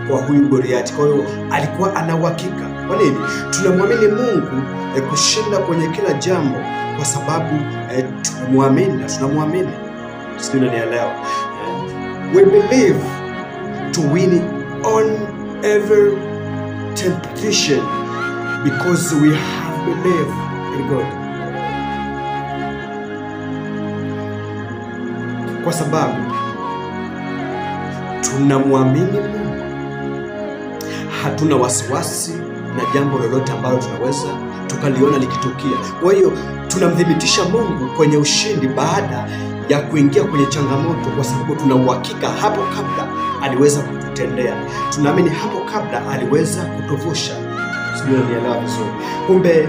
kwa huyu Goliathi. Kwa hiyo alikuwa ana uhakika. Kwa nini? Tunamwamini Mungu kushinda kwenye kila jambo kwa sababu tumwamini na tunamwamini. Sio, unanielewa? We believe to win on every temptation because we have belief in God. Kwa sababu tunamwamini Mungu, hatuna wasiwasi na jambo lolote ambalo tunaweza tukaliona likitukia. Kwa hiyo tunamthibitisha Mungu kwenye ushindi baada ya kuingia kwenye changamoto, kwa sababu tuna uhakika hapo kabla aliweza kututendea. Tunaamini hapo kabla aliweza kutuvusha. Sijui unanielewa vizuri. Kumbe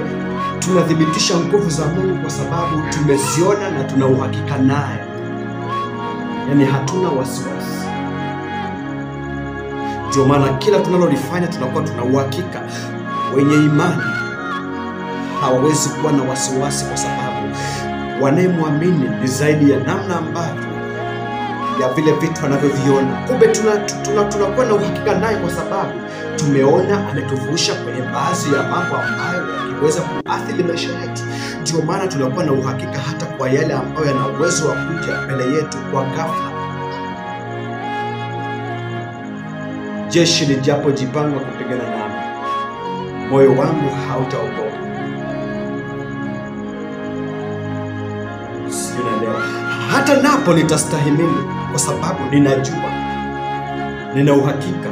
tunathibitisha nguvu za Mungu kwa sababu tumeziona na tuna uhakika naye. Yaani hatuna wasiwasi. Ndio maana kila tunalolifanya tunakuwa tuna uhakika. Wenye imani hawawezi kuwa na wasiwasi kwa sababu wanayemwamini ni zaidi ya namna ambavyo ya vile vitu wanavyoviona. Kumbe tunakuwa na uhakika naye kwa sababu tumeona ametuvusha kwenye baadhi ya mambo ambayo yakiweza kuathiri maisha yetu. Ndio maana tunakuwa na uhakika hata kwa yale ambayo yana uwezo wa kuja mbele yetu kwa ghafla. Jeshi lijapojipanga kupigana nami, moyo wangu hautaogopa. Sinaelewa. Hata napo nitastahimili kwa sababu ninajua, nina uhakika